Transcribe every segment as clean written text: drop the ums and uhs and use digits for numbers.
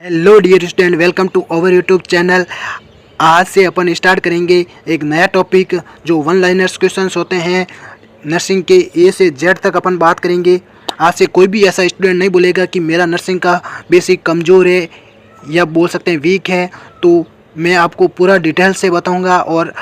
Hello dear student, welcome to our YouTube channel. आज से अपन start करेंगे एक नया टॉपिक जो वन लाइनर्स क्वेश्चंस होते हैं। नर्सिंग के ए से जेड तक अपन बात करेंगे। आज से कोई भी ऐसा स्टूडेंट नहीं बोलेगा कि मेरा नर्सिंग का बेसिक कमज़ोर है या बोल सकते हैं वीक है। तो मैं आपको पूरा डिटेल से बताऊंगा और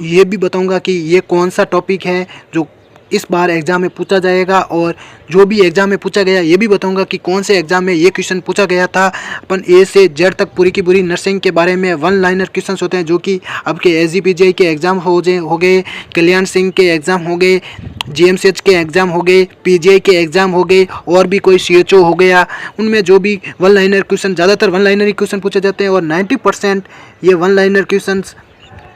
ये भी बताऊंगा कि ये कौन सा टॉपिक है जो इस बार एग्ज़ाम में पूछा जाएगा, और जो भी एग्ज़ाम में पूछा गया ये भी बताऊंगा कि कौन से एग्ज़ाम में ये क्वेश्चन पूछा गया था। अपन ए से जेड तक पूरी की पूरी नर्सिंग के बारे में वन लाइनर क्वेश्चंस होते हैं जो कि आपके SGPGI के एग्ज़ाम हो गए, कल्याण सिंह के एग्ज़ाम हो गए, GMCH के एग्ज़ाम हो गए, PGI के एग्ज़ाम हो गए, और भी कोई CHO हो गया। उनमें जो भी वन लाइनर क्वेश्चन, ज़्यादातर वन लाइनर ही क्वेश्चन पूछे जाते हैं और 90% ये वन लाइनर क्वेश्चन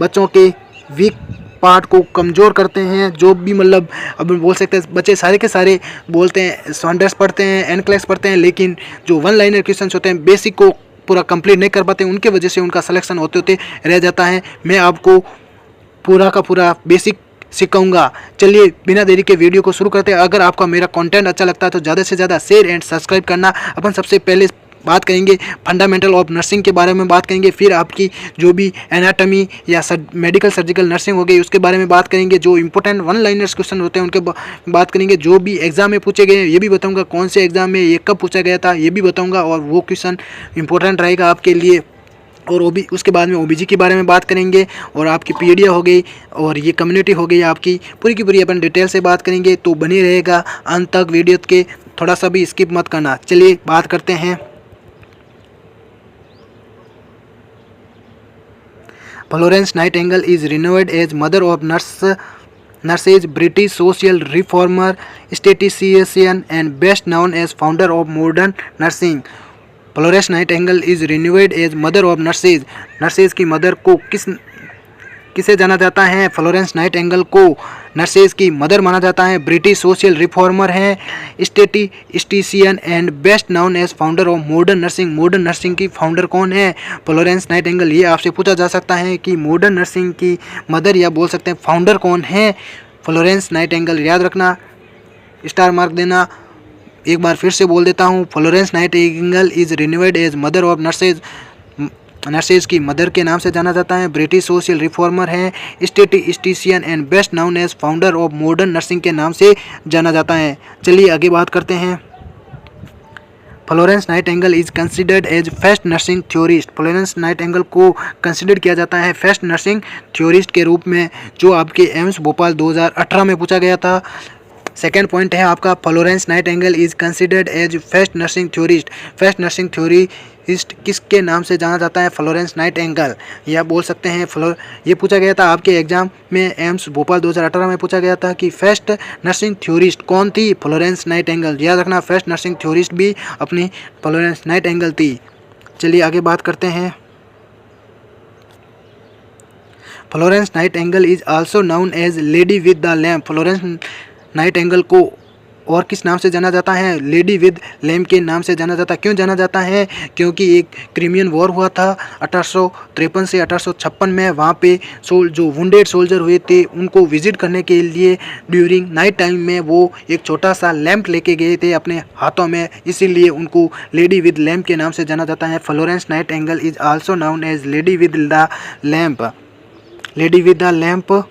बच्चों के वीक पार्ट को कमज़ोर करते हैं। जो भी मतलब अब बोल सकते हैं बच्चे सारे के सारे बोलते हैं सॉन्डर्स पढ़ते हैं, एन क्लास पढ़ते हैं, लेकिन जो वन लाइनर क्वेश्चंस होते हैं बेसिक को पूरा कंप्लीट नहीं कर पाते, उनके वजह से उनका सिलेक्शन होते होते रह जाता है। मैं आपको पूरा का पूरा बेसिक सिखाऊंगा। चलिए बिना देरी के वीडियो को शुरू करते हैं। अगर आपका मेरा कंटेंट अच्छा लगता है तो ज़्यादा से ज़्यादा शेयर एंड सब्सक्राइब करना। अपन सबसे पहले बात करेंगे फंडामेंटल ऑफ नर्सिंग के बारे में बात करेंगे, फिर आपकी जो भी एनाटॉमी या मेडिकल सर्जिकल नर्सिंग हो गई उसके बारे में बात करेंगे। जो इंपॉर्टेंट वन लाइनर्स क्वेश्चन होते हैं उनके बात करेंगे। जो भी एग्जाम में पूछे गए ये भी बताऊंगा, कौन से एग्जाम में ये कब पूछा गया था ये भी बताऊंगा, और वो क्वेश्चन इंपॉर्टेंट रहेगा आपके लिए। और उसके बाद में OBG के बारे में बात करेंगे, और आपकी पीडिया हो गई, और ये कम्युनिटी हो गई आपकी, पूरी की पूरी अपन डिटेल से बात करेंगे। तो बनी रहेगा अंत तक वीडियो के, थोड़ा सा भी स्किप मत करना। चलिए बात करते हैं। Florence Nightingale is renowned as mother of nurses, British social reformer, statistician, and best known as founder of modern nursing. Florence Nightingale is renowned as mother of nurses. Nurses की मदर को किसे जाना जाता है? फ्लोरेंस नाइटिंगेल को nurses की mother माना जाता है। ब्रिटिश सोशल रिफॉर्मर हैं, statistician and best known as founder of modern nursing. Modern nursing की फाउंडर कौन है? Florence Nightingale. ये आपसे पूछा जा सकता है कि मॉडर्न नर्सिंग की मदर या बोल सकते हैं फाउंडर कौन है? Florence Nightingale. याद रखना, स्टार मार्क देना। एक बार फिर से बोल देता हूँ, Florence Nightingale is renowned as mother of nurses. Nurses की मदर के नाम से जाना जाता है। ब्रिटिश सोशल रिफॉर्मर है, statistician and best known as founder of modern nursing के नाम से जाना जाता है। चलिए आगे बात करते हैं। Florence Nightingale is considered as first nursing theorist. Florence Nightingale को कंसिडर किया जाता है फर्स्ट नर्सिंग थ्योरिस्ट के रूप में, जो आपके एम्स भोपाल 2018 में पूछा गया था। सेकेंड पॉइंट है आपका, Florence Nightingale is considered as first nursing theorist. First nursing theorist किसके नाम से जाना जाता है? Florence Nightingale. या बोल सकते हैं ये पूछा गया था आपके एग्जाम में, एम्स भोपाल 2018 में पूछा गया था कि फर्स्ट नर्सिंग थ्योरिस्ट कौन थी? Florence Nightingale. याद रखना, फर्स्ट नर्सिंग थ्योरिस्ट भी अपनी फ्लोरेंस नाइटिंगेल थी। चलिए आगे बात करते हैं। Florence Nightingale is also known as lady with the lamp. Florence Nightingale को और किस नाम से जाना जाता है? लेडी विद लैम्प के नाम से जाना जाता है। क्यों जाना जाता है? क्योंकि एक क्रिमियन वॉर हुआ था 1853 से 1856 में। वहाँ पे जो वुंडेड सोल्जर हुए थे उनको विजिट करने के लिए ड्यूरिंग नाइट टाइम में वो एक छोटा सा लैम्प लेके गए थे अपने हाथों में, इसीलिए उनको लेडी विद लैम्प के नाम से जाना जाता है। Florence Nightingale is also known as lady with the lamp. Lady with the lamp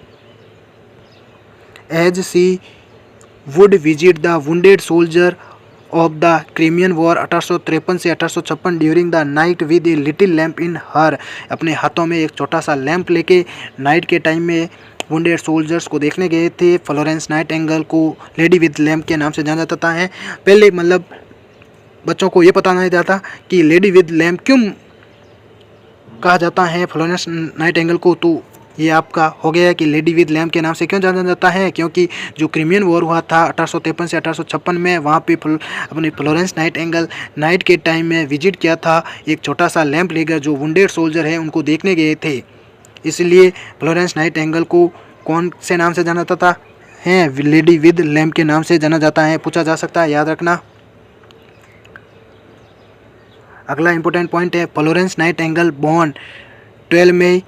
as she would visit the wounded soldier of the Crimean war 1853 से 1856 during the night with a little lamp in her. अपने हाथों में एक छोटा सा lamp लेके night के time में वुंडेड सोल्जर्स को देखने गए थे। फ्लोरेंस नाइटिंगेल को लेडी विद लैम्प के नाम से जाना जाता है। पहले मतलब बच्चों को ये पता नहीं जाता कि लेडी विद लैम्प क्यों कहा जाता है फ्लोरेंस नाइटिंगेल को। तो ये आपका हो गया कि लेडी विद लैम्प के नाम से क्यों जाना जाता है? क्योंकि जो क्रिमियन वॉर हुआ था 1853 से 1856 में, वहाँ पे अपनी फ्लोरेंस नाइटिंगेल नाइट के टाइम में विजिट किया था। एक छोटा सा लैम्प लेकर जो वुंडेड सोल्जर है उनको देखने गए थे, इसलिए फ्लोरेंस नाइटिंगेल को कौन से नाम से जाना जाता है? लेडी विद लैम्प के नाम से जाना जाता है। पूछा जा सकता है, याद रखना। अगला इंपॉर्टेंट पॉइंट है, Florence Nightingale born 12 May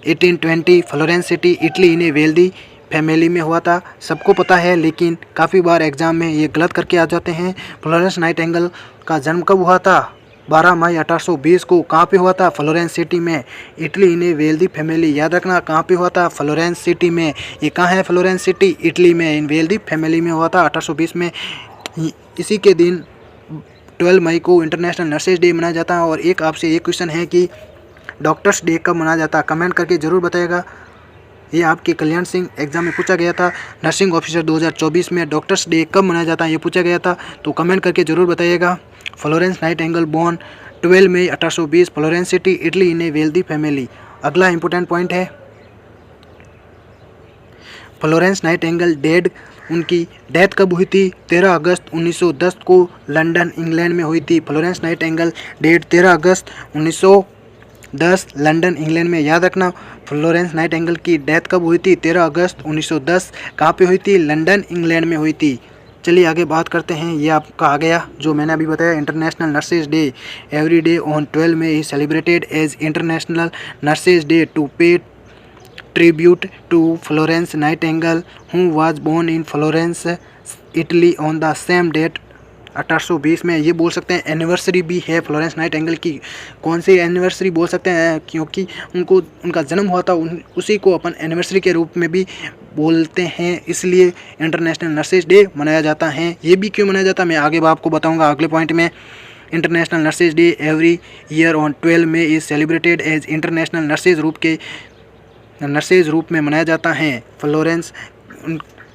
1820 Florence city Italy in a wealthy family में हुआ था। सबको पता है, लेकिन काफ़ी बार एग्जाम में ये गलत करके आ जाते हैं। फ्लोरेंस नाइटिंगेल का जन्म कब हुआ था? 12 मई 1820 को कहाँ पे हुआ था? फ्लोरेंस सिटी में, Italy, in a wealthy family. याद रखना कहाँ पे हुआ था? फ्लोरेंस सिटी में। ये कहाँ है फ्लोरेंस सिटी? इटली में, इन वेल्दी फैमिली में हुआ था 1820 में। इसी के दिन 12 मई को इंटरनेशनल नर्सेज डे मनाया जाता है। और एक आपसे एक क्वेश्चन है कि डॉक्टर्स डे कब मनाया जाता है? कमेंट करके ज़रूर बताइएगा। ये आपके कल्याण सिंह एग्जाम में पूछा गया था। नर्सिंग ऑफिसर 2024 में डॉक्टर्स डे कब मनाया जाता है, ये पूछा गया था, तो कमेंट करके ज़रूर बताइएगा। Florence Nightingale born 12 May 1820, Florence city, Italy, in a wealthy family. अगला इंपॉर्टेंट पॉइंट है फ्लोरेंस नाइटिंगेल डेड, उनकी डेथ कब हुई थी? 13 अगस्त 1910 को लंदन इंग्लैंड में हुई थी। फ्लोरेंस नाइटिंगेल डेड 13 अगस्त 1910 लंदन इंग्लैंड में। याद रखना फ्लोरेंस नाइटिंगेल की डेथ कब हुई थी? 13 अगस्त 1910। कहाँ पे हुई थी? लंदन इंग्लैंड में हुई थी। चलिए आगे बात करते हैं। ये आपका आ गया जो मैंने अभी बताया, International nurses day. Every day on 12 May is celebrated as international nurses Day to pay tribute to Florence Nightingale who was born in Florence Italy on the same date 1820 में। ये बोल सकते हैं एनिवर्सरी भी है फ्लोरेंस नाइटिंगेल की। कौन सी anniversary बोल सकते हैं? क्योंकि उनका जन्म हुआ था, उसी को अपन एनिवर्सरी के रूप में भी बोलते हैं, इसलिए इंटरनेशनल नर्सेज डे मनाया जाता है। ये भी क्यों मनाया जाता है मैं आगे आपको बताऊंगा अगले पॉइंट में। International nurses day every year on 12 May is celebrated as international nurses रूप में मनाया जाता है। फ्लोरेंस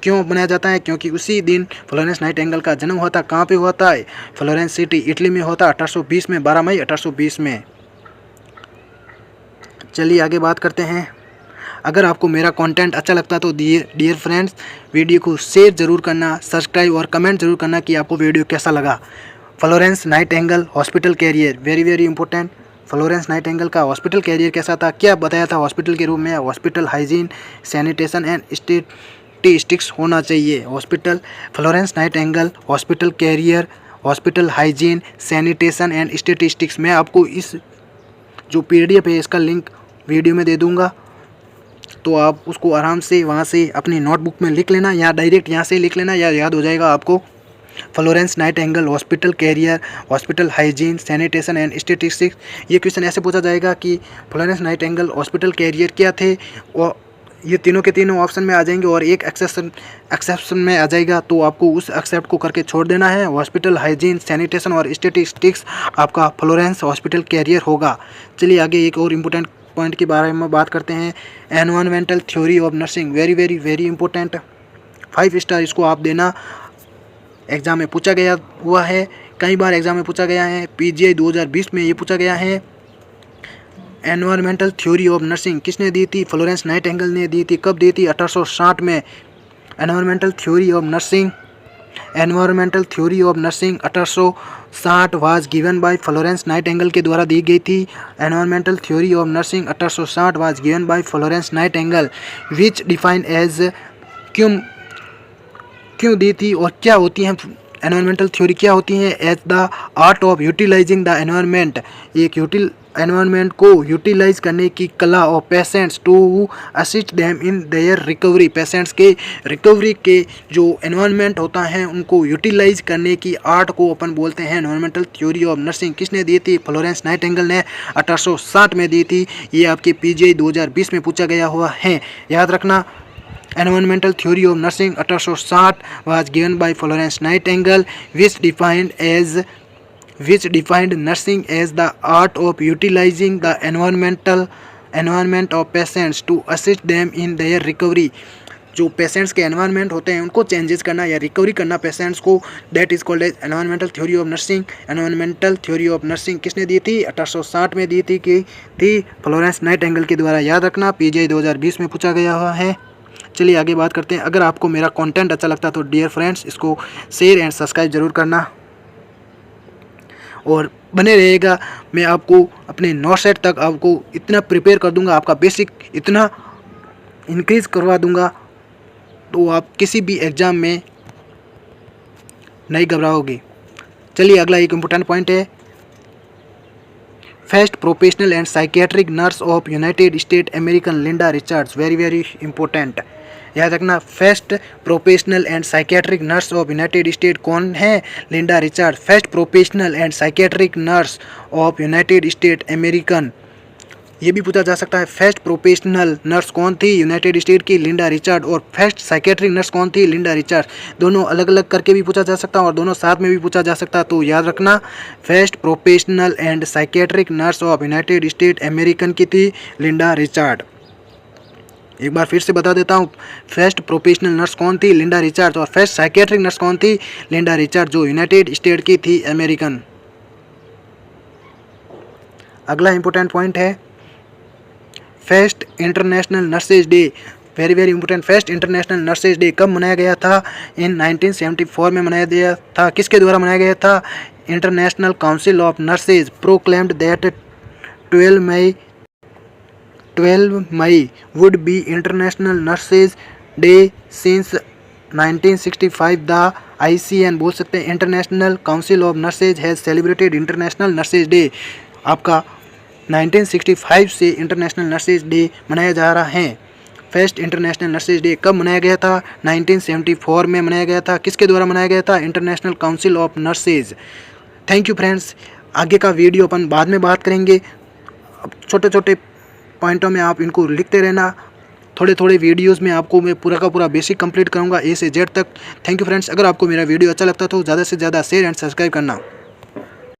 क्यों मनाया जाता है? क्योंकि उसी दिन फ्लोरेंस नाइटिंगेल का जन्म हुआ था। कहाँ पे हुआ था? फ्लोरेंस सिटी, इटली में हुआ था 1820 में, 12 मई 1820 में। चलिए आगे बात करते हैं। अगर आपको मेरा कंटेंट अच्छा लगता है तो डियर फ्रेंड्स, वीडियो को शेयर ज़रूर करना, सब्सक्राइब और कमेंट ज़रूर करना कि आपको वीडियो कैसा लगा। Florence Nightingale hospital career, very very important. Florence Nightingale का हॉस्पिटल कैरियर कैसा था? क्या बताया था हॉस्पिटल के रूप में? Hospital hygiene, sanitation and statistics होना चाहिए। Hospital Florence Nightingale hospital career, hospital hygiene, sanitation and statistics. मैं आपको इस जो PDF है इसका लिंक वीडियो में दे दूंगा, तो आप उसको आराम से वहाँ से अपनी नोटबुक में लिख लेना, या डायरेक्ट यहाँ से लिख लेना, या याद हो जाएगा आपको। Florence Nightingale hospital career, hospital hygiene, sanitation and statistics. ये क्वेश्चन ऐसे पूछा जाएगा कि फ्लोरेंस नाइटिंगेल हॉस्पिटल कैरियर क्या थे, और ये तीनों के तीनों ऑप्शन में आ जाएंगे और एक एक्सेप्शन में आ जाएगा, तो आपको उस एक्सेप्ट को करके छोड़ देना है। हॉस्पिटल हाइजीन, सैनिटेशन और स्टैटिस्टिक्स आपका फ्लोरेंस हॉस्पिटल कैरियर होगा। चलिए आगे एक और इम्पोर्टेंट पॉइंट के बारे में बात करते हैं। Environmental theory of nursing, very very very important. 5 star इसको आप देना। एग्ज़ाम में पूछा गया हुआ है, कई बार एग्ज़ाम में पूछा गया है। PGI 2020 में ये पूछा गया है। एनवायरमेंटल थ्योरी ऑफ नर्सिंग किसने दी थी? फ्लोरेंस नाइटिंगेल ने दी थी। कब दी थी? 1860 में। Environmental theory of nursing, environmental theory of nursing 1860 was given by Florence Nightingale के द्वारा दी गई थी। Environmental theory of nursing 1860 was given by Florence Nightingale which define as, क्यों दी थी और क्या होती हैं एनवायरमेंटल थ्योरी, क्या होती हैं? As the art of utilising the environment, एक एनवायरनमेंट को यूटिलाइज करने की कला ऑफ patients to assist them in their recovery, patients के रिकवरी के जो एनवायरनमेंट होता है उनको यूटिलाइज करने की आर्ट को अपन बोलते हैं एनवायरमेंटल थ्योरी ऑफ नर्सिंग। किसने दी थी? फ्लोरेंस नाइटिंगेल ने 1860 में दी थी। ये आपके PGI 2020 में पूछा गया हुआ है, याद रखना। Environmental theory of nursing 1860 was given by Florence Nightingale, which defined nursing as the art of utilizing the environment of patients to assist them in their recovery. जो पेशेंट्स के एनवायरनमेंट होते हैं उनको चेंजेस करना या रिकवरी करना patients को, that is called as environmental theory of nursing. Environmental theory of nursing किसने दी थी? 1860 में दी थी कि थी फ्लोरेंस नाइटिंगेल के द्वारा, याद रखना। PGI 2020 में पूछा गया हुआ है। चलिए आगे बात करते हैं। अगर आपको मेरा कंटेंट अच्छा लगता है तो डियर फ्रेंड्स इसको शेयर एंड सब्सक्राइब जरूर करना और बने रहेगा। मैं आपको अपने 9 सेट तक आपको इतना प्रिपेयर कर दूंगा, आपका बेसिक इतना इंक्रीज करवा दूंगा, तो आप किसी भी एग्ज़ाम में नहीं घबराओगे। चलिए अगला एक इम्पोर्टेंट पॉइंट है, first professional and psychiatric nurse of United state American Linda Richards, very very important. याद रखना। First professional and psychiatric nurse of United state कौन है? Linda Richard. First professional and psychiatric nurse of United state American. ये भी पूछा जा सकता है, फर्स्ट प्रोफेशनल नर्स कौन थी? यूनाइटेड स्टेट की लिंडा रिचार्ड। और फर्स्ट साइकेट्रिक नर्स कौन थी? लिंडा रिचार्ड। दोनों अलग अलग करके भी पूछा जा सकता है और दोनों साथ में भी पूछा जा सकता है, तो याद रखना first professional and psychiatric nurse of United state American की थी लिंडा रिचार्ड। एक बार फिर से बता देता हूँ, फर्स्ट प्रोफेशनल नर्स कौन थी? लिंडा रिचार्ड। और फर्स्ट साइकेट्रिक नर्स कौन थी? लिंडा रिचार्ड, जो यूनाइटेड स्टेट की थी अमेरिकन। अगला इंपॉर्टेंट पॉइंट है first international nurses day. Very very important. First international nurses day कब मनाया गया था? इन 1974 में मनाया गया था। किसके द्वारा मनाया गया था? International council of nurses proclaimed that 12 May would be international nurses day since 1965। The ICN बोल सकते हैं, international council of nurses has celebrated international nurses day. आपका 1965 से इंटरनेशनल नर्सेज डे मनाया जा रहा है। फर्स्ट इंटरनेशनल नर्सेज डे कब मनाया गया था? 1974 में मनाया गया था। किसके द्वारा मनाया गया था? International council of nurses. Thank you friends. आगे का वीडियो अपन बाद में बात करेंगे। अब छोटे छोटे पॉइंटों में आप इनको लिखते रहना। थोड़े थोड़े वीडियोस में आपको मैं पूरा का पूरा बेसिक कंप्लीट करूँगा A से Z तक। Thank you friends. अगर आपको मेरा वीडियो अच्छा लगता तो ज़्यादा से ज़्यादा शेयर एंड सब्सक्राइब करना।